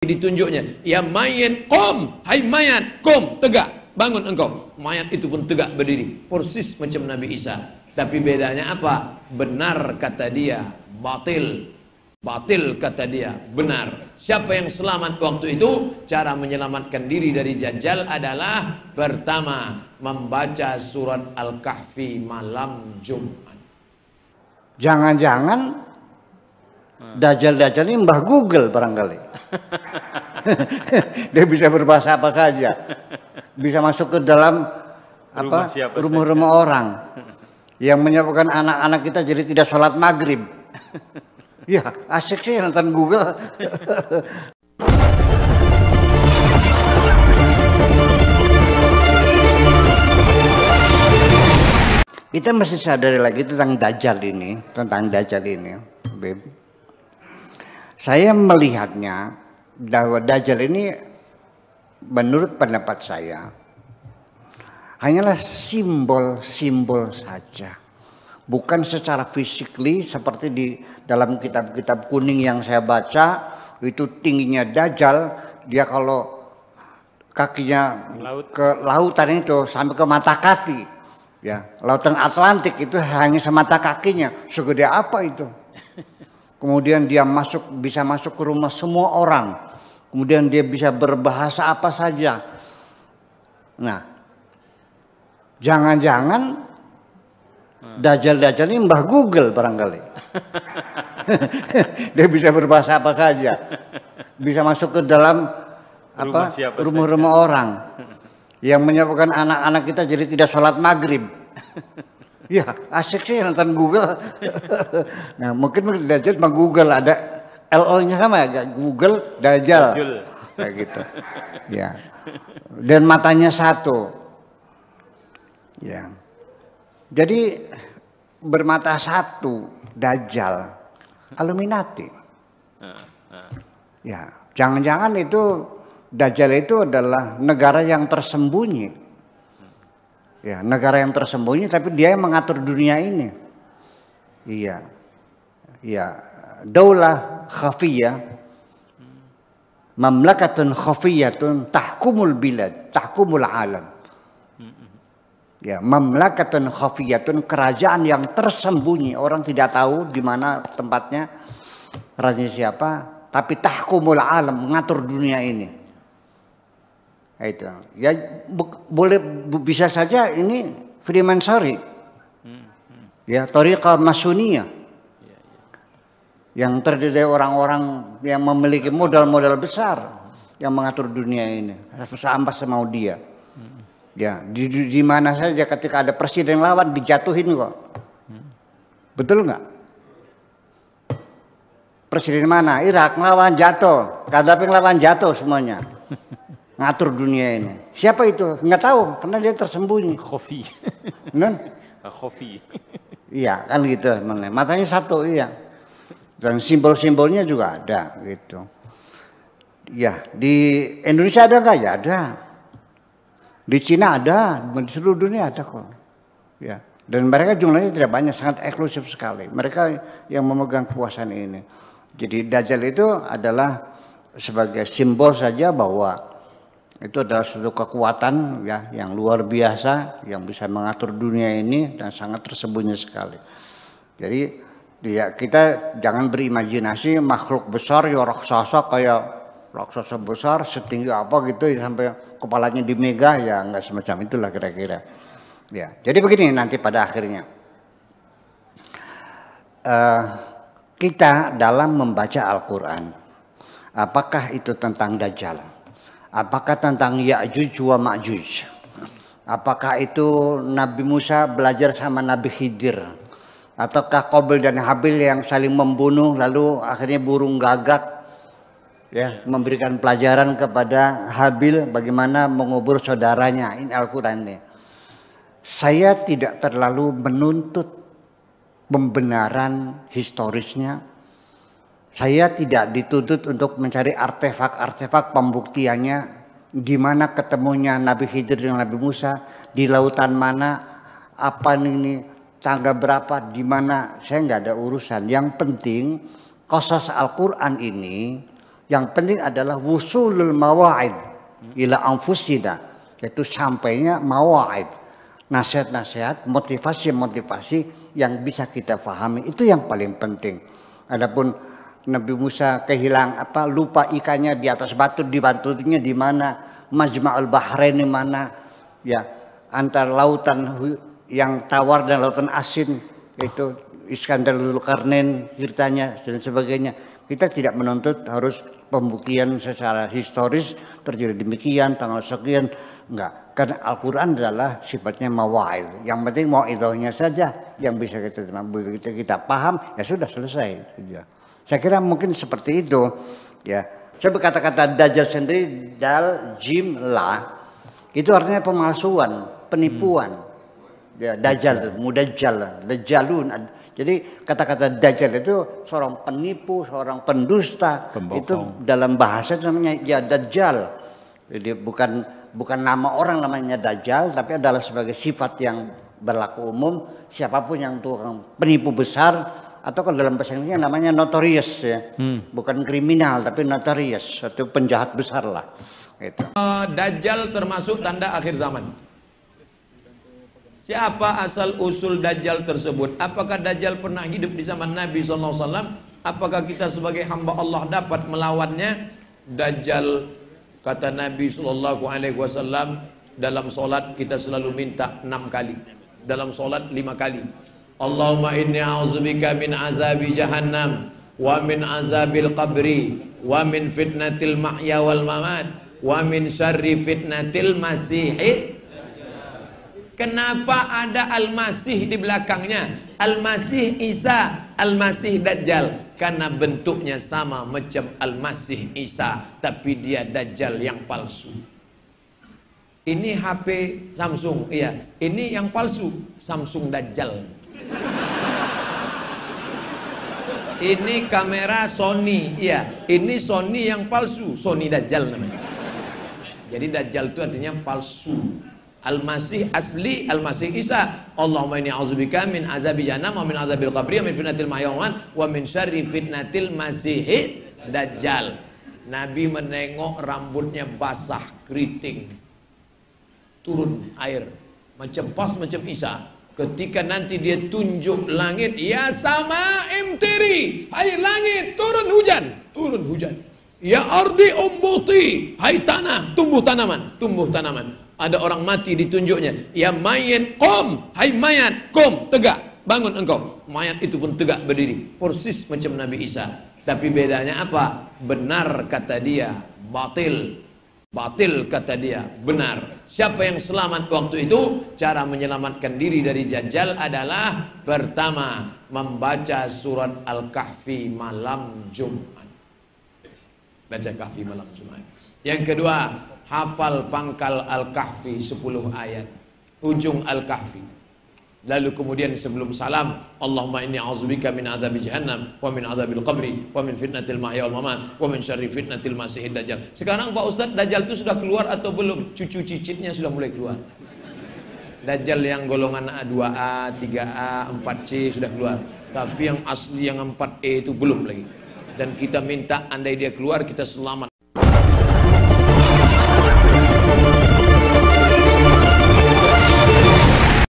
ditunjuknya, ya mayat qum, hai mayat qum, tegak, bangun engkau. Mayat itu pun tegak berdiri, persis macam Nabi Isa. Tapi bedanya apa? Benar kata dia, batil. Batil kata dia, benar. Siapa yang selamat waktu itu? Cara menyelamatkan diri dari Dajjal adalah pertama, membaca surat Al-Kahfi malam Jumat. Jangan-jangan Dajjal ini Mbah Google barangkali. Dia bisa berbahasa apa saja. Bisa masuk ke dalam rumah-rumah orang. Yang menyebabkan anak-anak kita jadi tidak sholat maghrib. Ya asik sih nonton Google. Kita mesti sadari lagi tentang Dajjal ini, Beb. Saya melihatnya bahwa Dajjal ini menurut pendapat saya hanyalah simbol-simbol saja. Bukan secara fisikly seperti di dalam kitab-kitab kuning yang saya baca, itu tingginya Dajjal, dia kalau kakinya ke lautan itu sampai ke mata kaki. Ya, lautan Atlantik itu hanya semata kakinya, segede apa itu? Kemudian dia bisa masuk ke rumah semua orang. Kemudian dia bisa berbahasa apa saja. Nah, jangan-jangan Dajjal ini Mbah Google barangkali. Dia bisa berbahasa apa saja. Bisa masuk ke dalam rumah-rumah orang. Yang menyebabkan anak-anak kita jadi tidak sholat maghrib. Ya asik sih nonton Google. Nah mungkin Dajjal sama Google ada LO-nya sama ya, Google Dajjal kayak gitu. Ya. Dan matanya satu. Ya. Jadi bermata satu Dajjal, Illuminati. Ya, jangan-jangan itu Dajjal itu adalah negara yang tersembunyi. Ya, negara yang tersembunyi tapi dia yang mengatur dunia ini. Iya. Iya, daulah khafiyah. Mamlakatun khafiyatun tahkumul bilad, tahkumul alam. Ya, mamlakatun khafiyatun, kerajaan yang tersembunyi, orang tidak tahu di mana tempatnya, raja siapa, tapi tahkumul alam, mengatur dunia ini. Itu ya boleh bisa saja ini Freemasonry, ya Thariqah Masuniyah, yang terdiri dari orang-orang yang memiliki modal-modal besar yang mengatur dunia ini sampai semau dia. Ya di mana saja ketika ada presiden lawan dijatuhin kok, betul nggak? Presiden mana? Irak lawan jatuh, Gaddafi lawan jatuh semuanya. Ngatur dunia ini. Siapa itu? Nggak tahu, karena dia tersembunyi. Khofi. Khofi. Iya, kan gitu. Matanya satu, iya. Dan simbol-simbolnya juga ada, gitu. Ya, di Indonesia ada nggak? Ya ada. Di Cina ada, di seluruh dunia ada kok. Ya. Dan mereka jumlahnya tidak banyak, sangat eksklusif sekali. Mereka yang memegang kekuasaan ini. Jadi Dajjal itu adalah sebagai simbol saja bahwa itu adalah suatu kekuatan ya yang luar biasa yang bisa mengatur dunia ini dan sangat tersembunyi sekali. Jadi ya kita jangan berimajinasi makhluk besar ya raksasa kayak raksasa besar setinggi apa gitu ya, sampai kepalanya di mega ya enggak semacam itulah kira-kira. Ya, jadi begini nanti pada akhirnya kita dalam membaca Al-Quran, apakah itu tentang Dajjal? Apakah tentang Ya'juj wa Ma'juj? Apakah itu Nabi Musa belajar sama Nabi Khidir? Ataukah Qabil dan Habil yang saling membunuh lalu akhirnya burung gagak ya memberikan pelajaran kepada Habil bagaimana mengubur saudaranya? Ini Al-Quran ini. Saya tidak terlalu menuntut pembenaran historisnya. Saya tidak dituntut untuk mencari artefak-artefak pembuktiannya, gimana ketemunya Nabi Khidir dengan Nabi Musa, di lautan mana, apa ini, tangga berapa, di mana, saya nggak ada urusan. Yang penting, qasas Al-Quran ini Yang penting adalah wusulul mawa'id ila anfusina, yaitu sampainya mawa'id, nasihat-nasihat, motivasi-motivasi yang bisa kita pahami, itu yang paling penting. Adapun Nabi Musa lupa ikannya di atas batu, dibantunya di mana, Majma'ul Bahrain di mana, ya antara lautan yang tawar dan lautan asin, itu Iskandar Dzulkarnain ceritanya dan sebagainya. Kita tidak menuntut harus pembuktian secara historis terjadi demikian tanggal sekian, enggak, karena Al-Quran adalah sifatnya mawa'id. Yang penting mau'idhahnya saja yang bisa kita paham, ya sudah selesai. Saya kira mungkin seperti itu, ya. Coba kata-kata dajjal sendiri, dal, jim, la, itu artinya pemalsuan, penipuan. Ya, dajjal, mudajjal, dajjalun. Jadi kata-kata dajjal itu seorang penipu, seorang pendusta. Pembohong. Itu dalam bahasa namanya ya dajjal. Jadi bukan nama orang namanya dajjal, tapi adalah sebagai sifat yang berlaku umum. Siapapun yang tukang penipu besar, atau kalau dalam bahasa Inggrisnya namanya notorious, ya. Bukan kriminal tapi notorious, atau penjahat besar lah. Gitu. Dajjal termasuk tanda akhir zaman. Siapa asal usul Dajjal tersebut? Apakah Dajjal pernah hidup di zaman Nabi SAW? Apakah kita sebagai hamba Allah dapat melawannya? Dajjal, kata Nabi SAW, dalam solat kita selalu minta 6 kali, dalam solat 5 kali. Allahumma inni a'udzubika min azabi jahannam, wa min azabil qabri, wa min fitnatil mahya wal mamat, wa min syarri fitnatil masihi. Kenapa ada Al-Masih di belakangnya? Al-Masih Isa, Al-Masih Dajjal. Karena bentuknya sama macam Al-Masih Isa, tapi dia Dajjal yang palsu. Ini HP Samsung, iya. Ini yang palsu, Samsung Dajjal. Ini kamera Sony, iya. Ini Sony yang palsu, Sony Dajjal namanya. Jadi Dajjal itu artinya palsu. Al-Masih asli, Al-Masih Isa. Allahumma inni a'udzubika min azabi jahannam wa min azabil qabri wa min fitnatil mahya wa min syarri fitnatil masihi dajjal. Nabi menengok rambutnya basah, keriting, turun air, macam pas macam Isa. Ketika nanti dia tunjuk langit, ya sama imtiri, hai langit turun hujan. Ya ardi umbuti, hai tanah tumbuh tanaman. Ada orang mati ditunjuknya, ya mayat qum, hai mayat qum, tegak, bangun engkau. Mayat itu pun tegak berdiri, persis macam Nabi Isa. Tapi bedanya apa? Benar kata dia, batil kata dia, benar. Siapa yang selamat waktu itu? Cara menyelamatkan diri dari Dajjal adalah pertama, membaca surat Al-Kahfi malam Jumat. Baca Kahfi malam Jumat. Yang kedua, hafal pangkal Al-Kahfi 10 ayat, ujung Al-Kahfi. Lalu kemudian sebelum salam, Allahumma inni a'udzubika min adzabi jahannam wa min adzabil qabri wa min fitnatil mahya wal mamat wa min syarri fitnatil masiihid dajjal. Sekarang Pak Ustadz, Dajjal itu sudah keluar atau belum? Cucu cicitnya sudah mulai keluar. Dajjal yang golongan A2A, 3A, 4C sudah keluar. Tapi yang asli yang 4E itu belum lagi. Dan kita minta andai dia keluar, kita selamat